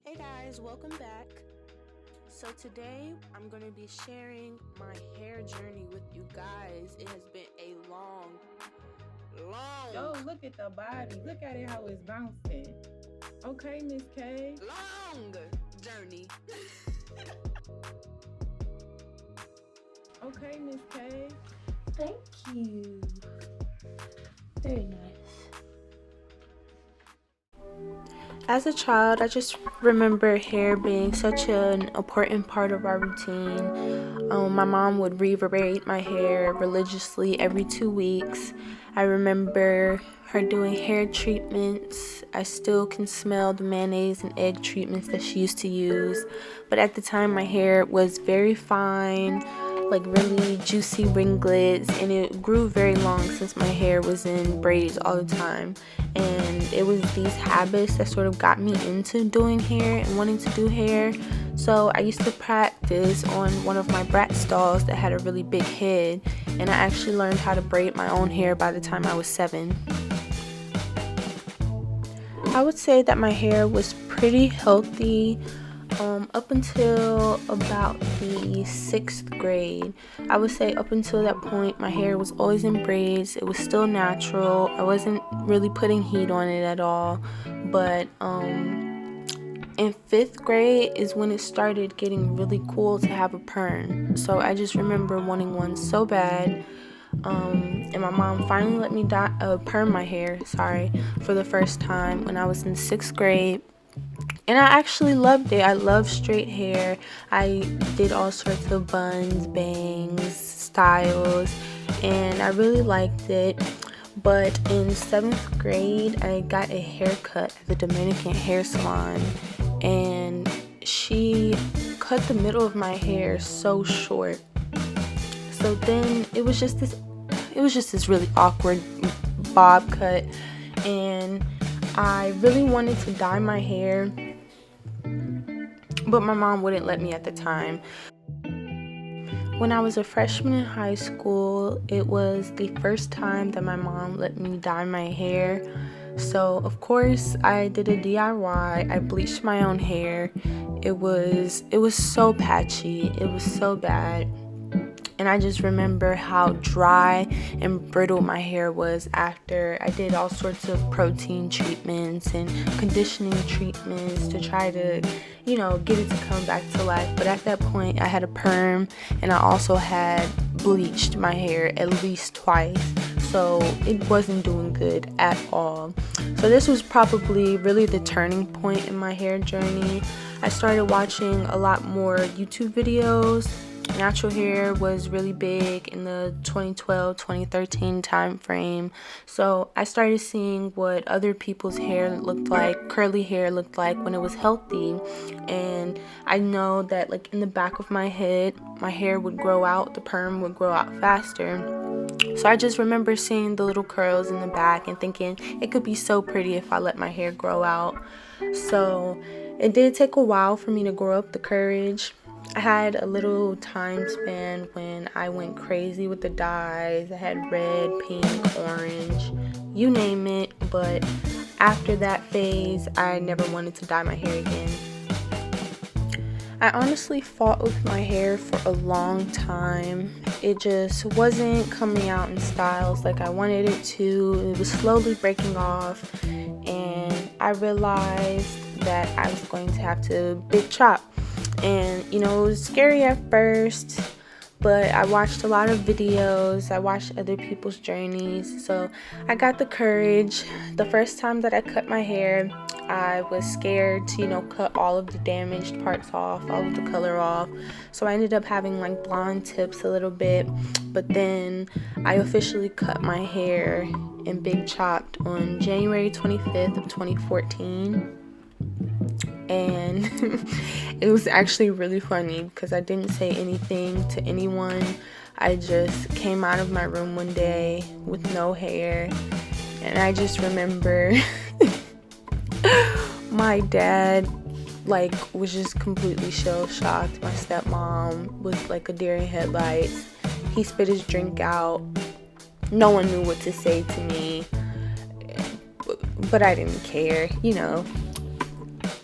Hey guys, welcome back. So today I'm going to be sharing my hair journey with you guys. It has been a long Yo, look at the body. Look at it how it's bouncing. Okay, Miss K. long journey. Okay, Miss K. Thank you. Very nice. As a child, I just remember hair being such an important part of our routine. My mom would re-braid my hair religiously every 2 weeks. I remember her doing hair treatments. I still can smell the mayonnaise and egg treatments that she used to use. But at the time, my hair was very fine, like really juicy ringlets, and it grew very long since my hair was in braids all the time. And it was these habits that sort of got me into doing hair and wanting to do hair. So I used to practice on one of my Bratz dolls that had a really big head, and I actually learned how to braid my own hair by the time I was 7. I would say that my hair was pretty healthy up until about the 6th grade. I would say up until that point, my hair was always in braids. It was still natural. I wasn't really putting heat on it at all. But in 5th grade is when it started getting really cool to have a perm. So I just remember wanting one so bad. And my mom finally let me perm my hair, for the first time when I was in 6th grade. And I actually loved it. I love straight hair. I did all sorts of buns, bangs, styles, and I really liked it. But in 7th grade, I got a haircut at the Dominican hair salon, and she cut the middle of my hair so short. So then it was just this really awkward bob cut, and I really wanted to dye my hair, but my mom wouldn't let me at the time. When I was a freshman in high school, it was the first time that my mom let me dye my hair. So of course I did a DIY. I bleached my own hair. It was so patchy. It was so bad. And I just remember how dry and brittle my hair was after. I did all sorts of protein treatments and conditioning treatments to try to, get it to come back to life. But at that point, I had a perm, and I also had bleached my hair at least twice. So it wasn't doing good at all. So this was probably really the turning point in my hair journey. I started watching a lot more YouTube videos. Natural hair was really big in the 2012-2013 time frame. So I started seeing what other people's hair looked like, curly hair looked like when it was healthy. And I know that like in the back of my head, my hair would grow out, the perm would grow out faster. So I just remember seeing the little curls in the back and thinking it could be so pretty if I let my hair grow out. So it did take a while for me to grow up the courage. I had a little time span when I went crazy with the dyes. I had red, pink, orange, you name it. But after that phase, I never wanted to dye my hair again. I honestly fought with my hair for a long time. It just wasn't coming out in styles like I wanted it to. It was slowly breaking off, and I realized that I was going to have to big chop. And it was scary at first, but I watched a lot of videos. I watched other people's journeys, so I got the courage. The first time that I cut my hair, I was scared to cut all of the damaged parts off, all of the color off. So I ended up having like blonde tips a little bit, but then I officially cut my hair and big chopped on January 25th of 2014. And it was actually really funny because I didn't say anything to anyone. I just came out of my room one day with no hair, and I just remember my dad was just completely shell-shocked. My stepmom was like a deer in headlights. He spit his drink out. No one knew what to say to me, but I didn't care.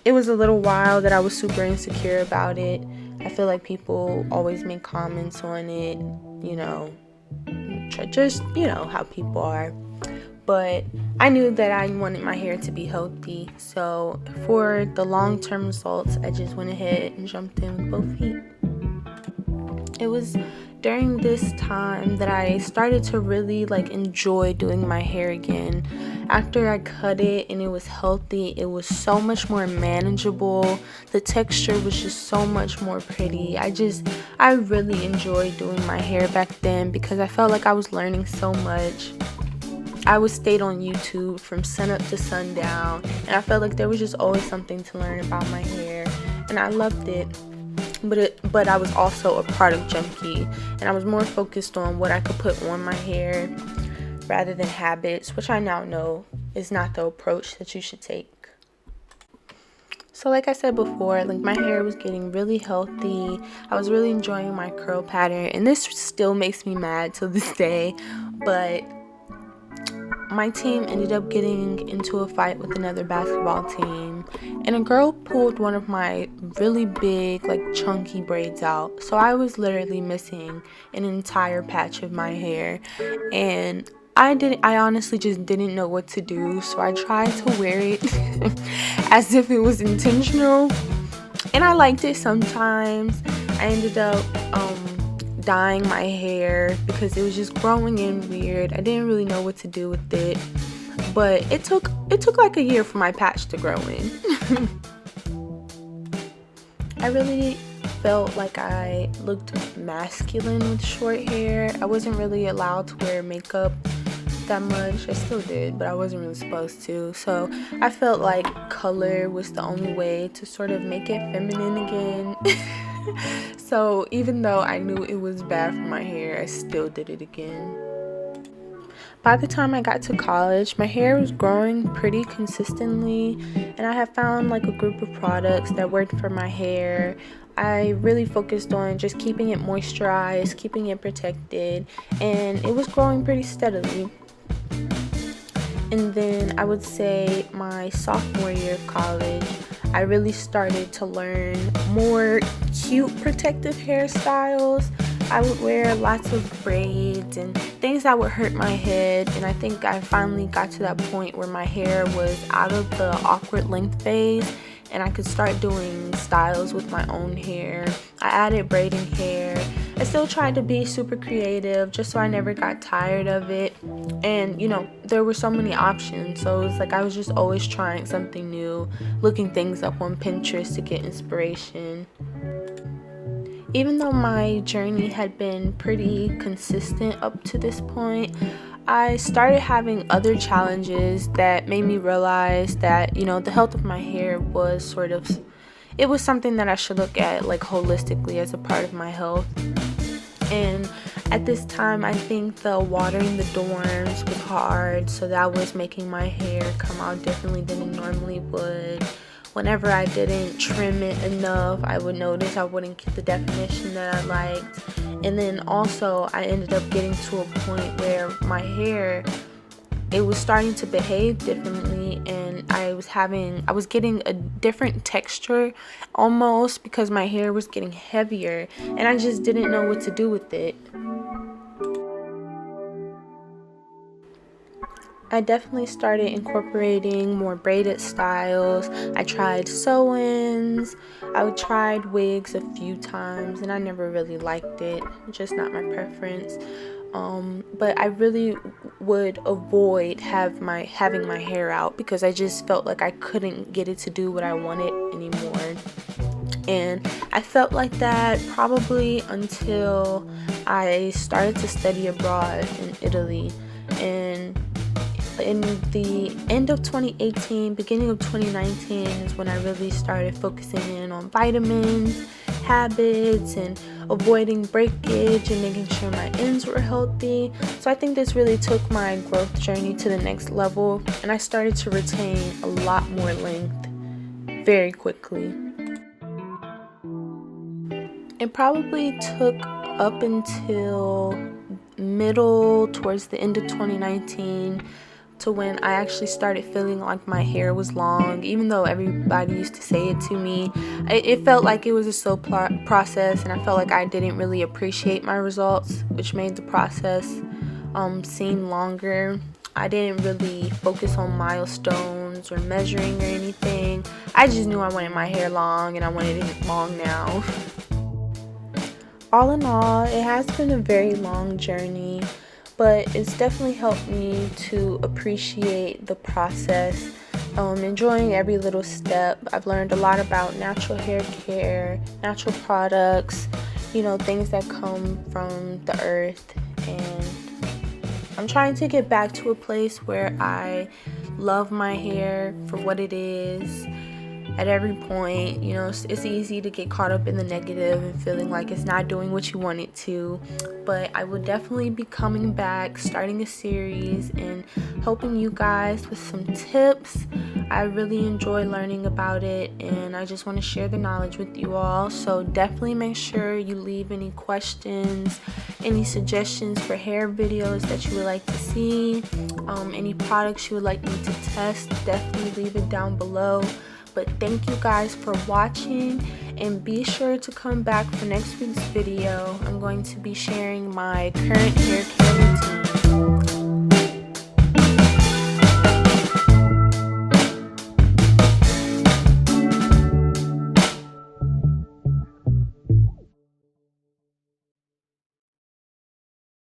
it was a little while that I was super insecure about it. I feel like people always make comments on it, you know, just, you know, how people are. But I knew that I wanted my hair to be healthy. So for the long-term results, I just went ahead and jumped in with both feet. It was during this time that I started to really like enjoy doing my hair again. After I cut it and it was healthy, it was so much more manageable. The texture was just so much more pretty. I really enjoyed doing my hair back then because I felt like I was learning so much. I would stay on YouTube from sunup to sundown, and I felt like there was just always something to learn about my hair, and I loved it. But I was also a product junkie, and I was more focused on what I could put on my hair rather than habits, which I now know is not the approach that you should take. So like I said before, like my hair was getting really healthy. I was really enjoying my curl pattern, and this still makes me mad to this day, but my team ended up getting into a fight with another basketball team, and a girl pulled one of my really big, like chunky braids out. So I was literally missing an entire patch of my hair, and I honestly just didn't know what to do. So I tried to wear it as if it was intentional, and I liked it sometimes. I ended up dyeing my hair because it was just growing in weird. I didn't really know what to do with it, but it took like a year for my patch to grow in. I really felt like I looked masculine with short hair. I wasn't really allowed to wear makeup that much. I still did, but I wasn't really supposed to. So I felt like color was the only way to sort of make it feminine again. So even though I knew it was bad for my hair, I still did it again. By the time I got to college, my hair was growing pretty consistently, and I had found like a group of products that worked for my hair. I really focused on just keeping it moisturized, keeping it protected, and it was growing pretty steadily. And then I would say my sophomore year of college, I really started to learn more cute protective hairstyles. I would wear lots of braids and things that would hurt my head, and I think I finally got to that point where my hair was out of the awkward length phase and I could start doing styles with my own hair. I added braiding hair. I still tried to be super creative just so I never got tired of it. And you know, there were so many options, so it was like I was just always trying something new, looking things up on Pinterest to get inspiration. Even though my journey had been pretty consistent up to this point, I started having other challenges that made me realize that, you know, the health of my hair was it was something that I should look at like holistically as a part of my health. And at this time, I think the watering the dorms was hard, so that was making my hair come out differently than it normally would. Whenever I didn't trim it enough, I would notice I wouldn't get the definition that I liked. And then also I ended up getting to a point where my hair, it was starting to behave differently, and I was getting a different texture almost because my hair was getting heavier, and I just didn't know what to do with it. I definitely started incorporating more braided styles. I tried sew-ins. I tried wigs a few times, and I never really liked it. Just not my preference. But I really would avoid having my hair out because I just felt like I couldn't get it to do what I wanted anymore. And I felt like that probably until I started to study abroad in Italy. And in the end of 2018, beginning of 2019 is when I really started focusing in on vitamins, habits, and avoiding breakage and making sure my ends were healthy. So I think this really took my growth journey to the next level, and I started to retain a lot more length very quickly. It probably took up until towards the end of 2019 to when I actually started feeling like my hair was long. Even though everybody used to say it to me, it felt like it was a slow process, and I felt like I didn't really appreciate my results, which made the process seem longer. I didn't really focus on milestones or measuring or anything. I just knew I wanted my hair long, and I wanted it long now. All in all, it has been a very long journey, but it's definitely helped me to appreciate the process, enjoying every little step. I've learned a lot about natural hair care, natural products, things that come from the earth, and I'm trying to get back to a place where I love my hair for what it is. At every point, it's easy to get caught up in the negative and feeling like it's not doing what you want it to, but I will definitely be coming back, starting a series and helping you guys with some tips. I really enjoy learning about it, and I just want to share the knowledge with you all. So definitely make sure you leave any questions, any suggestions for hair videos that you would like to see, any products you would like me to test. Definitely leave it down below. But thank you guys for watching, and be sure to come back for next week's video. I'm going to be sharing my current hair care routine.